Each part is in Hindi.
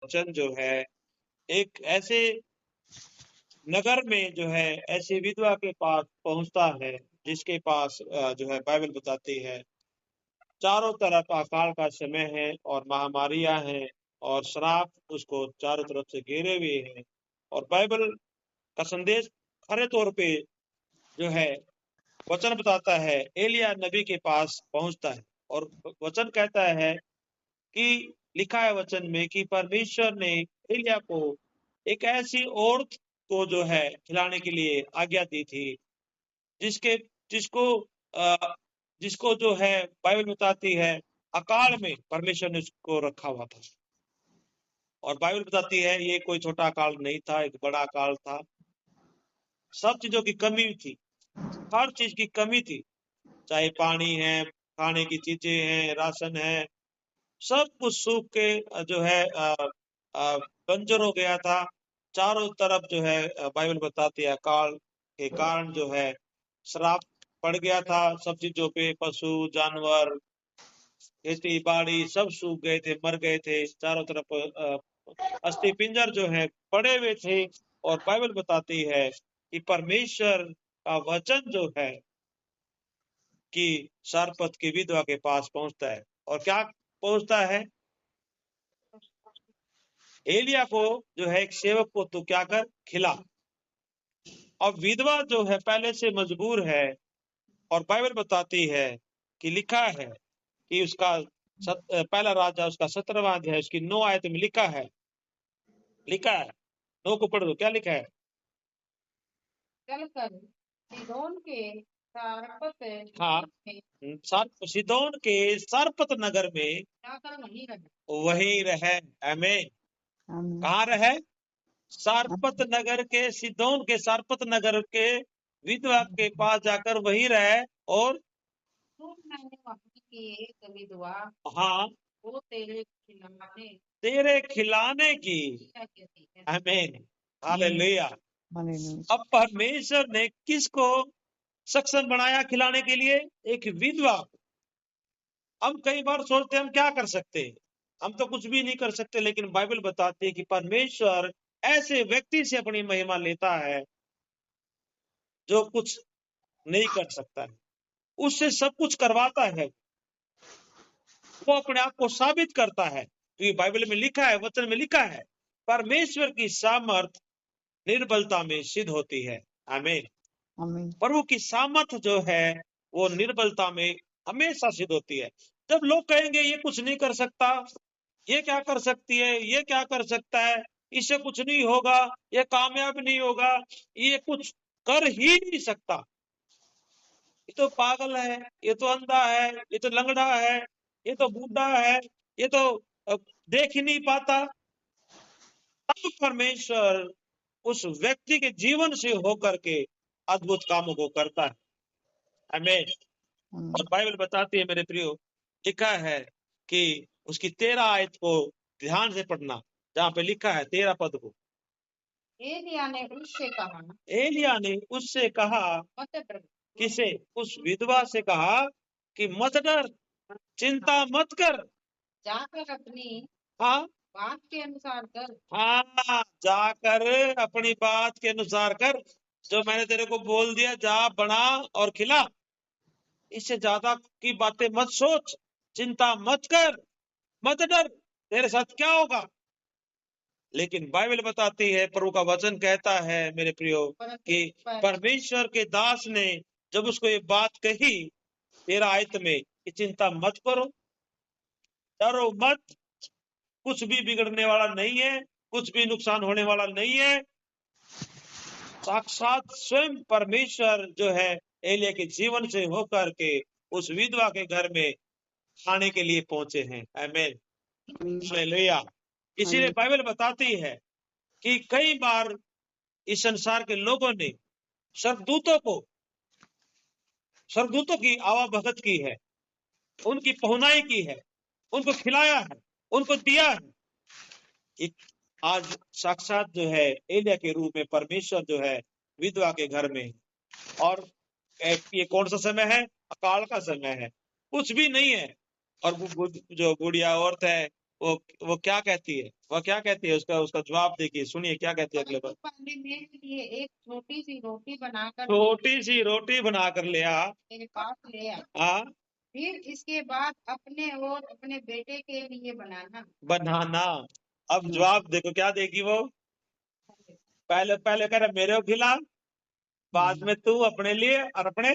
वचन जो है एक ऐसे नगर में जो है ऐसी विधवा के पास पहुंचता है जिसके पास जो है बाइबल बताती है चारों तरफ अकाल का समय है और महामारियां हैं और श्राप उसको चारों तरफ से घेरे हुए हैं। और बाइबल का संदेश खरे तौर पे जो है वचन बताता है एलिया नबी के पास पहुंचता है और वचन कहता है कि लिखा है वचन में कि परमेश्वर ने एलिया को एक ऐसी औरत को जो है खिलाने के लिए आज्ञा दी थी जिसके जिसको जिसको जो है बाइबल बताती है अकाल में परमेश्वर ने उसको रखा हुआ था। और बाइबल बताती है ये कोई छोटा अकाल नहीं था, एक बड़ा अकाल था। सब चीजों की कमी थी, हर चीज की कमी थी, चाहे पानी है, खाने की चीजें हैं, राशन है, सब कुछ सूख के जो है बंजर हो गया था। चारों तरफ जो है बाइबल बताती है अकाल के कारण जो है श्राप पड़ गया था सब चीजों पे, पशु जानवर खेती बाड़ी सब सूख गए थे, मर गए थे। चारों तरफ अस्थि पिंजर जो है पड़े हुए थे। और बाइबल बताती है कि परमेश्वर का वचन जो है कि सारपत की विधवा के पास पहुंचता है और क्या पहुंचता है, एलिया को जो है एक सेवक को तू क्या कर खिला। अब विधवा जो है पहले से मजबूर है और बाइबल बताती है कि लिखा है कि उसका पहला राजा उसका 17वां अध्याय उसकी 9 आयत में लिखा है 9 को पढ़ दो, क्या लिखा है? चलकर सीदोन के सारपत हाँ, सीदोन के सारपत नगर में जाकर वहीं रहे। आमीन। कहाँ रहे? सारपत नगर के, सीदोन के सारपत नगर के विधवा के पास जाकर वहीं रहे। और मैंने वहां की एक विधवा हाँ, वो तेरे खिलाने की। आमीन, हालेलुया। अब परमेश्वर ने किसको सक्षम बनाया खिलाने के लिए? एक विधवा। हम कई बार सोचते हैं हम क्या कर सकते हैं, हम तो कुछ भी नहीं कर सकते, लेकिन बाइबल बताती है कि परमेश्वर ऐसे व्यक्ति से अपनी महिमा लेता है जो कुछ नहीं कर सकता है, उससे सब कुछ करवाता है, वो अपने आप को साबित करता है। तो ये बाइबल में लिखा है, वचन में लिखा है, परमेश्वर की सामर्थ निर्बलता में सिद्ध होती है। आमीन। प्रभु की सामर्थ जो है वो निर्बलता में हमेशा सिद्ध होती है। जब लोग कहेंगे ये कुछ नहीं कर सकता, ये क्या कर सकती है, ये क्या कर सकता है, इससे कुछ नहीं होगा, ये कामयाब नहीं होगा, ये कुछ कर ही नहीं सकता, ये तो पागल है, ये तो अंधा है, ये तो लंगड़ा है, ये तो बूढ़ा है, ये तो देख ही नहीं पाता, तब परमेश्वर उस व्यक्ति के जीवन से होकर के अद्भुत कामों को करता है। आमीन। और बाइबल बताती है मेरे प्रियो, लिखा है कि उसकी 13 आयत को ध्यान से पढ़ना, जहाँ पे लिखा है 13 पद को। एलिया ने उससे कहा, एलिया ने उससे कहा, मत डर। किसे? उस विधवा से कहा कि मत डर, चिंता मत कर, जाकर अपनी हाँ बात के अनुसार कर। हाँ, जाकर अपनी बात के अनुसार कर, जो मैंने तेरे को बोल दिया जा बना और खिला। इससे ज्यादा की बातें मत सोच, चिंता मत कर, मत डर, तेरे साथ क्या होगा। लेकिन बाइबल बताती है, प्रभु का वचन कहता है मेरे प्रियो कि परमेश्वर के दास ने जब उसको ये बात कही 13 आयत में कि चिंता मत करो, डरो मत, कुछ भी बिगड़ने वाला नहीं है, कुछ भी नुकसान होने वाला नहीं है। साक्षात स्वयं परमेश्वर जो है एलिया के जीवन से होकर के उस विधवा के घर में खाने के लिए पहुंचे हैं। आमीन, हालेलुया। इसीलिए बाइबल बताती है कि कई बार इस संसार के लोगों ने स्वर्गदूतों की आवाभगत की है, उनकी पहुनाई की है, उनको खिलाया है, उनको दिया है। आज साक्षात जो है एलिया के रूप में परमेश्वर जो है विधवा के घर में। और ये कौन सा समय है? अकाल का समय है, कुछ भी नहीं है। और जो बुढ़िया औरत है वो क्या कहती है, वह क्या कहती है, उसका उसका जवाब देखिए, सुनिए क्या कहती है अगले बार। पहले मेरे लिए एक छोटी सी रोटी बनाकर छोटी सी रोटी बनाकर ले आ। मेरे पास ले आ, हाँ, फिर इसके बाद अपने और अपने बेटे के लिए बनाना। बनाना। अब जवाब देखो क्या देगी वो। पहले पहले कह रहा मेरे को खिला, बाद में तू अपने लिए और अपने,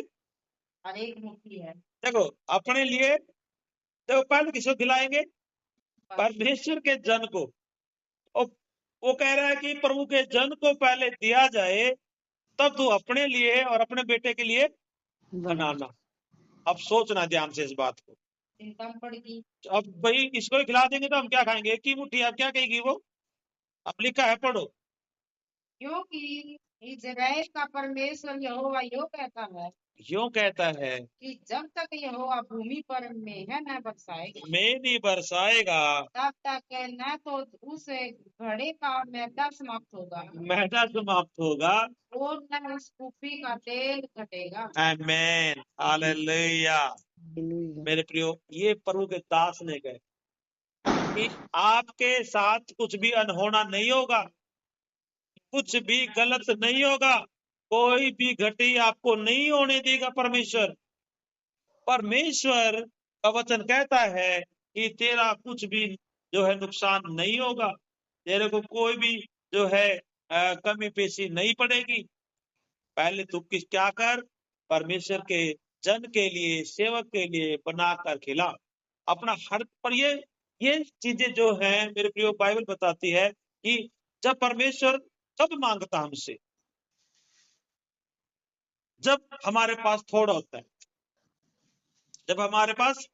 और एक मुट्ठी है देखो अपने लिए, देखो पहले किसको खिलाएंगे, परमेश्वर के जन को। और वो कह रहा है कि प्रभु के जन को पहले दिया जाए, तब तू अपने लिए और अपने बेटे के लिए बनाना। अब सोचना ध्यान से इस बात को। चिंता पड़गी। अब भाई इसको ही खिला देंगे तो हम क्या खाएंगे, एक ही मुट्ठी। अब क्या कहेगी वो, अब लिखा है पढ़ो। क्योंकि इज़राइल का परमेश्वर यहोवा यो कहता है यूं कहता है कि जब तक यहोवा भूमि पर मेघ न बरसाएगा, मैं नहीं बरसाएगा, तब तक न तो उस घड़े का मैदा समाप्त होगा मैदा समाप्त होगा। और न उस कुप्पी का तेल घटेगा। आमेन, हालेलुया। मेरे प्रियो, ये प्रभु के दास ने कहे कि आपके साथ कुछ भी अनहोना नहीं होगा, कुछ भी गलत नहीं होगा, कोई भी घटी आपको नहीं होने देगा परमेश्वर। परमेश्वर का वचन कहता है कि तेरा कुछ भी जो है नुकसान नहीं होगा, तेरे को कोई भी जो है कमी पेशी नहीं पड़ेगी। पहले तू क्या कर, परमेश्वर के जन के लिए, सेवक के लिए बनाकर खिला अपना हर पर। ये चीजें जो है मेरे प्रियो, बाइबल बताती है कि जब परमेश्वर कब मांगता हमसे, जब हमारे पास थोड़ा होता है, जब हमारे पास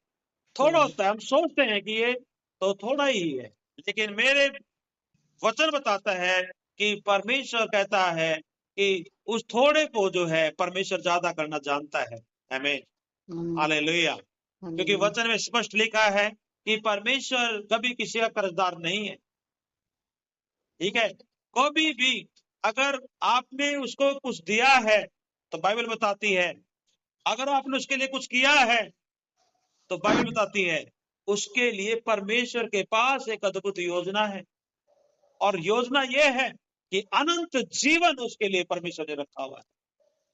थोड़ा होता है। हम सोचते हैं कि ये तो थोड़ा ही है, लेकिन मेरे वचन बताता है कि परमेश्वर कहता है कि उस थोड़े को जो है परमेश्वर ज्यादा करना जानता है। आमीन, हालेलुया। क्योंकि वचन में स्पष्ट लिखा है कि परमेश्वर कभी किसी का कर्जदार नहीं है। ठीक है, कभी भी अगर आपने उसको कुछ दिया है तो बाइबल बताती है, अगर आपने उसके लिए कुछ किया है तो बाइबल बताती है उसके लिए परमेश्वर के पास एक अद्भुत योजना है। और योजना यह है कि अनंत जीवन उसके लिए परमेश्वर ने रखा हुआ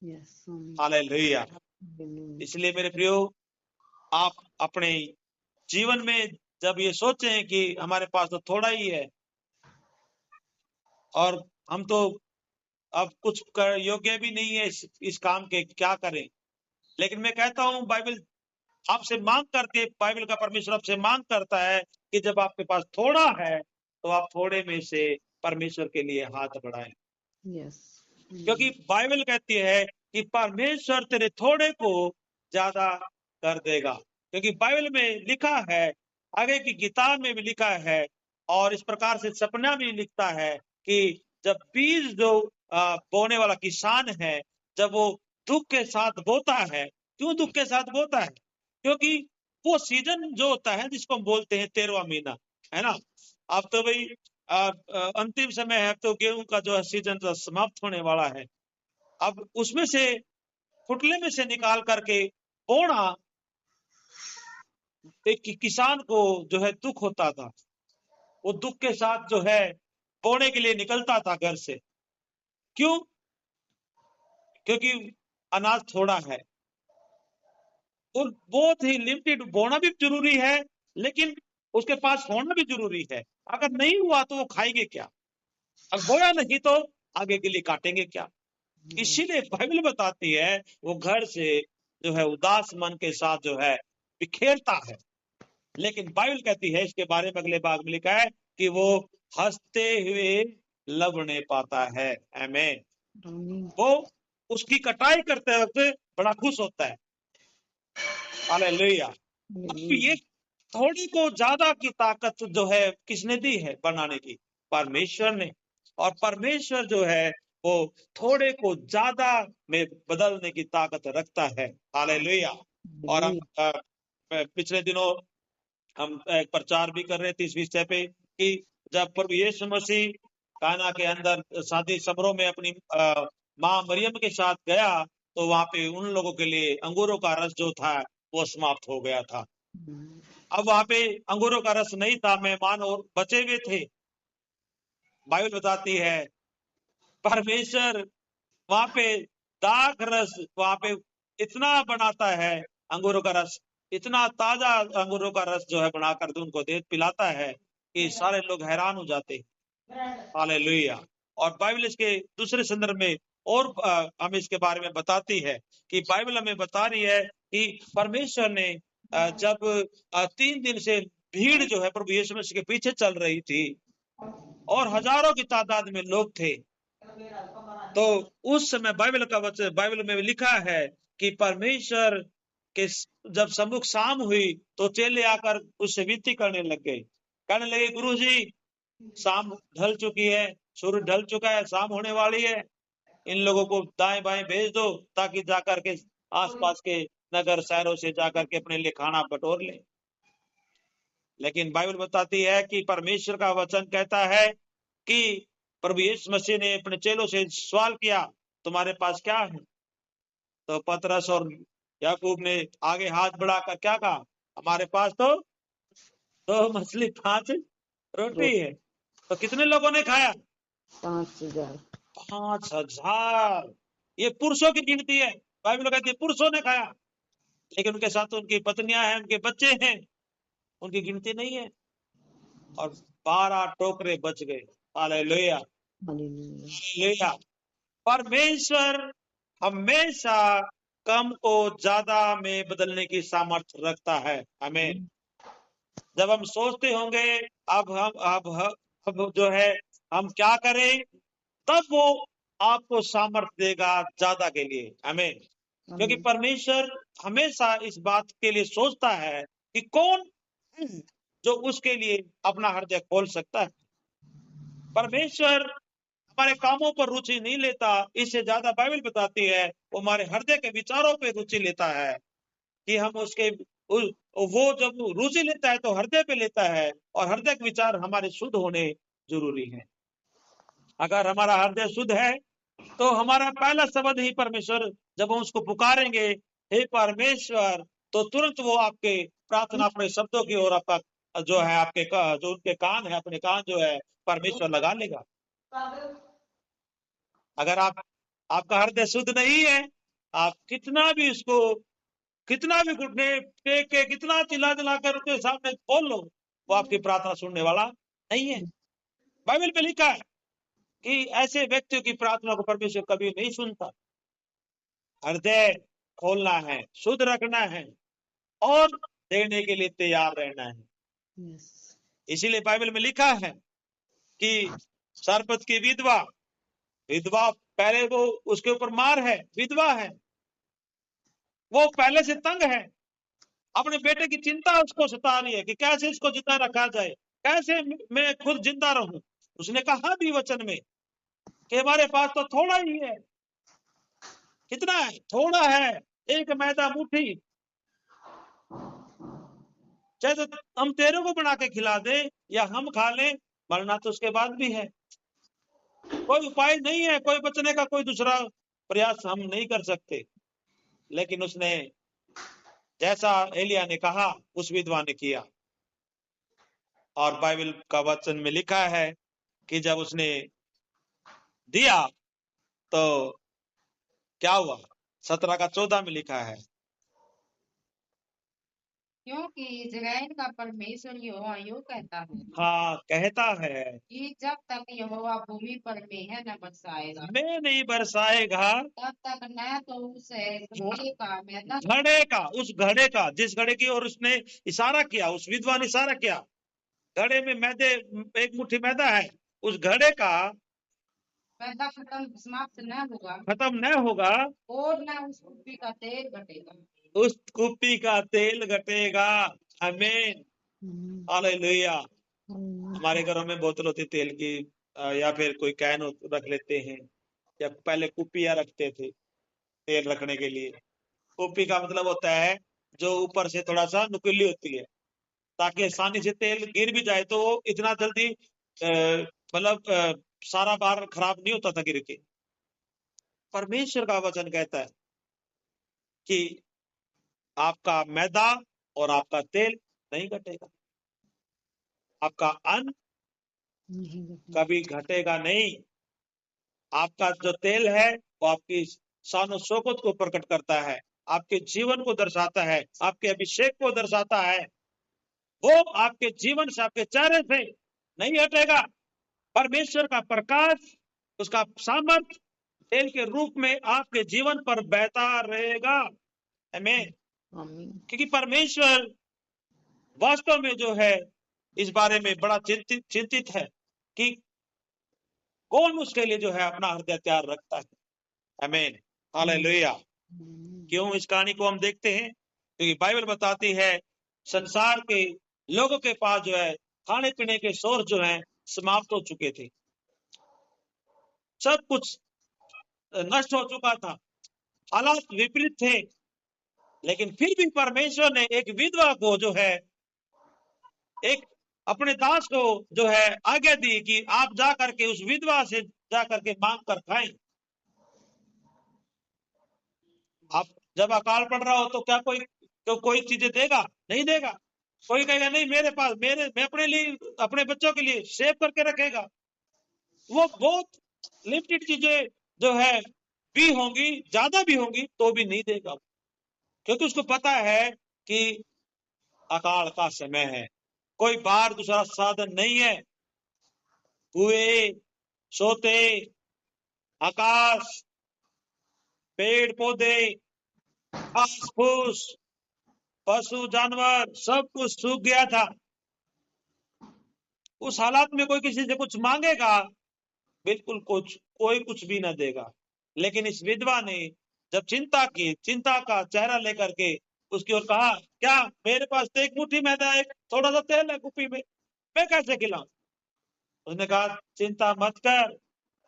है। हालेलुया। इसलिए मेरे प्रियो, आप अपने जीवन में जब ये सोचें कि हमारे पास तो थोड़ा ही है और हम तो अब कुछ कर योग्य भी नहीं है इस काम के, क्या करें। लेकिन मैं कहता हूं, बाइबल आपसे मांग करके, बाइबल का परमेश्वर आपसे मांग करता है कि जब आपके पास थोड़ा है तो आप थोड़े में से परमेश्वर के लिए हाथ बढ़ाएं। क्योंकि बाइबल कहती है कि परमेश्वर तेरे थोड़े को ज्यादा कर देगा। क्योंकि बाइबल में लिखा है, आगे की किताब में भी लिखा है, और इस प्रकार से सपना भी लिखता है कि जब बीज जो बोने वाला किसान है, जब वो दुख के साथ बोता है, क्यों दुख के साथ बोता है, क्योंकि वो सीजन जो होता है जिसको हम बोलते हैं 13वां महीना, है ना। अब तो भाई अंतिम समय है, तो गेहूं का जो है सीजन तो समाप्त होने वाला है। अब उसमें से फुटले में से निकाल करके बोना एक किसान को जो है दुख होता था। वो दुख के साथ जो है बोने के लिए निकलता था घर से। क्यों? क्योंकि अनाज थोड़ा है और बहुत ही लिमिटेड। बोना भी जरूरी है, लेकिन उसके पास होना भी जरूरी है। अगर नहीं हुआ तो वो खाएंगे क्या, अगर बोया नहीं तो आगे के लिए काटेंगे क्या। इसीलिए बाइबल बताती है वो घर से जो है उदास मन के साथ जो है बिखेरता है, लेकिन बाइबल कहती है इसके बारे में अगले भाग में लिखा है कि वो हंसते हुए लवने पाता है। आमीन। वो उसकी कटाई करते वक्त बड़ा खुश होता है। हालेलुया। अब ये थोड़ी को ज्यादा की ताकत जो है किसने दी है बनाने की? परमेश्वर ने। और परमेश्वर जो है वो थोड़े को ज्यादा में बदलने की ताकत रखता है। हालेलुया। और हम पिछले दिनों हम एक प्रचार भी कर रहे थे इस विषय पे कि जब प्रभु यीशु मसीह काना के अंदर शादी समारोह में अपनी माँ मरियम के साथ गया, तो वहां पे उन लोगों के लिए अंगूरों का रस जो था वो समाप्त हो गया था। अब वहां पे अंगूरों का रस नहीं था, मेहमान और बचे हुए थे। बाइबल बताती है परमेश्वर वहां पे दाख रस वहां पे इतना बनाता है, अंगूरों का रस, इतना ताजा अंगूरों का रस जो है बनाकर तो उनको दे पिलाता है कि सारे लोग हैरान हो जाते हैं। हालेलुया। और बाइबल इसके दूसरे संदर्भ में और हमें इसके बारे में बताती है कि बाइबल हमें बता रही है कि परमेश्वर ने जब 3 दिन से भीड़ जो है प्रभु यीशु मसीह के पीछे चल रही थी और हजारों की तादाद में लोग थे, तो उस समय बाइबल का वचन, बाइबल में लिखा है कि परमेश्वर के जब सम्मुख शाम हुई तो चेले आकर उससे विनती करने लग गए, कहने लगे गुरु जी शाम ढल चुकी है, सूरज ढल चुका है, शाम होने वाली है, इन लोगों को दाएं बाएं भेज दो ताकि जाकर के आसपास के नगर शहरों से जाकर के अपने लिए खाना बटोर ले। लेकिन बाइबल बताती है कि परमेश्वर का वचन कहता है कि प्रभु यीशु मसीह ने अपने चेलों से सवाल किया तुम्हारे पास क्या है, तो पतरस और याकूब ने आगे हाथ बढ़ाकर क्या कहा, हमारे पास तो 2 मछली 5 रोटी है। तो कितने लोगों ने खाया? 5,000। 5,000। ये पुरुषों की गिनती है, बाइबल कहती है पुरुषों ने खाया, लेकिन उनके साथ उनकी पत्नियां हैं, उनके बच्चे हैं, उनकी गिनती नहीं है। और 12 टोकरे बच गए। Hallelujah, hallelujah. हालेलुया। परमेश्वर हमेशा कम को ज्यादा में बदलने की सामर्थ्य रखता है। हमें जब हम सोचते होंगे अब जो है हम क्या करें, तब वो आपको सामर्थ्य देगा ज्यादा के लिए। हमें क्योंकि परमेश्वर हमेशा इस बात के लिए सोचता है कि कौन है जो उसके लिए अपना हृदय खोल सकता है। परमेश्वर हमारे कामों पर रुचि नहीं लेता, इससे ज्यादा बाइबल बताती है वो हमारे हृदय के विचारों पे रुचि लेता है कि हम उसके वो जब रुचि लेता है तो हृदय पे लेता है, और हृदय के विचार हमारे शुद्ध होने जरूरी है। अगर हमारा हृदय शुद्ध है तो हमारा पहला शब्द ही परमेश्वर, जब हम उसको पुकारेंगे हे परमेश्वर, तो तुरंत वो आपके प्रार्थना, अपने शब्दों की ओर आपका जो है आपके जो उनके कान है, अपने कान जो है परमेश्वर लगा लेगा। अगर आपका हृदय शुद्ध नहीं है, आप कितना भी उसको, कितना भी घुटने टेक के, कितना चिल्ला चिल्ला कर उसके सामने बोल लो, वो आपकी प्रार्थना सुनने वाला नहीं है। बाइबल पे लिखा है कि ऐसे व्यक्तियों की प्रार्थना को परमेश्वर कभी नहीं सुनता। हृदय खोलना है, शुद्ध रखना है और देने के लिए तैयार रहना है। इसीलिए बाइबल में लिखा है कि सरपत की विधवा, विधवा पहले वो उसके ऊपर मार है, विधवा है, वो पहले से तंग है, अपने बेटे की चिंता उसको सता रही है कि कैसे इसको जिंदा रखा जाए, कैसे मैं खुद जिंदा रहूं। उसने कहा भी वचन में कि हमारे पास तो थोड़ा ही है। कितना है? थोड़ा है, एक मैदा मुट्ठी, चाहे तो हम तेरे को बना के खिला दे या हम खा लें, मरना तो उसके बाद भी है। कोई उपाय नहीं है, कोई बचने का कोई दूसरा प्रयास हम नहीं कर सकते। लेकिन उसने जैसा एलिया ने कहा उस विधवा ने किया, और बाइबल का वचन में लिखा है कि जब उसने दिया तो क्या हुआ, 17 का 14 में लिखा है, क्योंकि इजराइल का परमेश्वर यहोवा यूं कहता है हाँ कहता है कि जब तक यहोवा भूमि पर मेह न बरसाएगा, मैं नहीं बरसाएगा, तब तक न तो उस घोड़े का मैदा, घड़े का, उस घड़े का, जिस घड़े की और उसने इशारा किया, उस विधवा ने इशारा किया, घड़े में मैदे, एक मुट्ठी मैदा है, उस घड़े का मैदा खत्म समाप्त न होगा खत्म न होगा, और न उस कुप्पी का तेल घटेगा। उस कुप्पी का तेल घटेगा। आमीन, हालेलुया। हमारे घरों में बोतल होती तेल की, या फिर कोई कैन रख लेते हैं, या पहले कुप्पियां रखते थे तेल रखने के लिए। कुप्पी का मतलब होता है जो ऊपर से थोड़ा सा नुकीली होती है, ताकि आसानी से तेल गिर भी जाए तो वो इतना जल्दी मतलब सारा बार खराब नहीं होता था गिर के। परमेश्वर का वचन कहता है कि आपका मैदा और आपका तेल नहीं घटेगा। आपका अन्न नहीं घटेगा। कभी घटेगा नहीं। आपका जो तेल है वो आपकी शान शौकत को प्रकट करता है, आपके जीवन को दर्शाता है, आपके अभिषेक को दर्शाता है। वो आपके जीवन से, आपके चेहरे से नहीं हटेगा। परमेश्वर का प्रकाश, उसका सामर्थ तेल के रूप में आपके जीवन पर बहता रहेगा। आमीन। आमीन। क्योंकि परमेश्वर वास्तव में जो है इस बारे में बड़ा चिंतित है कि कौन उसके लिए जो है अपना हृदय तैयार रखता है। आमीन, हालेलुया। क्यों इस कहानी को हम देखते हैं? क्योंकि बाइबल बताती है संसार के लोगों के पास जो है खाने पीने के सोर्स जो है समाप्त हो चुके थे, सब कुछ नष्ट हो चुका था, हालात विपरीत थे। लेकिन फिर भी परमेश्वर ने एक विधवा को जो है, एक अपने दास को जो है आज्ञा दी कि आप जा करके उस विधवा से जा करके मांग कर खाएं। आप जब अकाल पड़ रहा हो तो क्या कोई चीजें देगा? नहीं देगा। कोई कहेगा नहीं मेरे पास, मैं अपने लिए, अपने बच्चों के लिए सेव करके रखेगा। वो बहुत लिमिटेड चीजें जो है भी होंगी, ज्यादा भी होंगी तो भी नहीं देगा, क्योंकि उसको पता है कि अकाल का समय है। कोई बाहर दूसरा साधन नहीं है। कुएं, सोते, आकाश, पेड़ पौधे, घास फूस, पशु जानवर सब कुछ सूख गया था। उस हालात में कोई किसी से कुछ मांगेगा? बिल्कुल कोई कुछ भी ना देगा। लेकिन इस विधवा ने जब चिंता का चेहरा लेकर के उसकी ओर कहा, क्या मेरे पास तो एक मुट्ठी मैदा, एक थोड़ा सा तेल है कुप्पी में, मैं कैसे खिलाऊं? उसने कहा चिंता मत कर,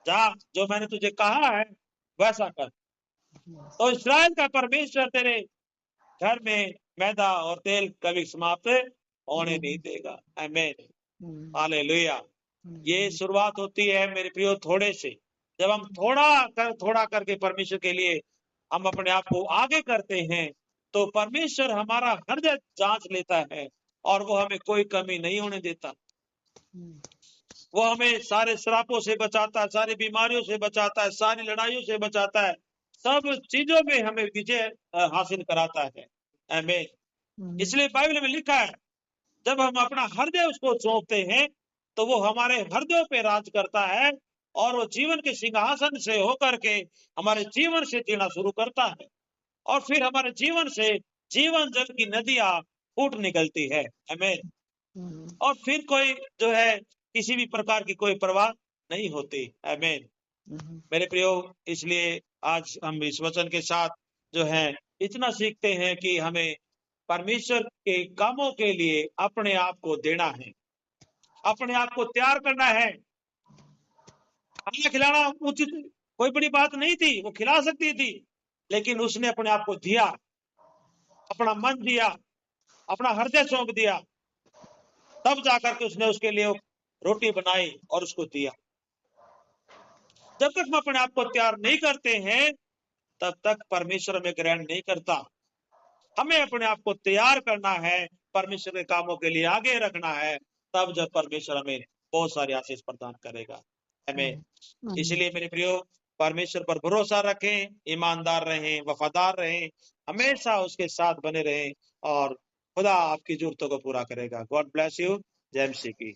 जा, जो मैंने तुझे कहा है वैसा कर, तो इस्राएल का परमेश्वर तेरे घर में मैदा और तेल कभी समाप्त होने नहीं देगा। आमीन, हालेलुया। ये शुरुआत होती है मेरे प्रियो थोड़े से। जब हम थोड़ा करके परमेश्वर के लिए हम अपने आप को आगे करते हैं तो परमेश्वर हमारा हृदय जांच लेता है और वो हमें कोई कमी नहीं होने देता। वो हमें सारे श्रापों से बचाता है, सारी बीमारियों से बचाता है, सारी लड़ाइयों से बचाता है, सब चीजों में हमें विजय हासिल कराता है। आमीन। इसलिए बाइबल में लिखा है जब हम अपना हृदय उसको सौंपते हैं तो वो हमारे हृदय पे राज करता है और वो जीवन के सिंहासन से होकर के हमारे जीवन से जीना शुरू करता है और फिर हमारे जीवन से जीवन जल की नदियां फूट निकलती है। आमीन। और फिर कोई जो है किसी भी प्रकार की कोई परवाह नहीं होती। आमीन। मेरे प्रियो, इसलिए आज हम इस वचन के साथ जो है इतना सीखते हैं कि हमें परमेश्वर के कामों के लिए अपने आप को देना है, अपने आप को तैयार करना है। खाना खिलाना उचित कोई बड़ी बात नहीं थी, वो खिला सकती थी, लेकिन उसने अपने आप को दिया, अपना मन दिया, अपना हृदय सौंप दिया, तब जाकर के उसने उसके लिए रोटी बनाई और उसको दिया। जब तक हम अपने आप को तैयार नहीं करते हैं तब तक परमेश्वर हमें ग्रहण नहीं करता। हमें अपने आप को तैयार करना है, परमेश्वर के कामों के लिए आगे रखना है, तब जब परमेश्वर हमें बहुत सारी आशीष प्रदान करेगा। हमें इसलिए मेरे प्रियो परमेश्वर पर भरोसा रखें, ईमानदार रहें, वफादार रहें, हमेशा उसके साथ बने रहें और खुदा आपकी जरूरतों को पूरा करेगा। God bless you. जय मसीह की।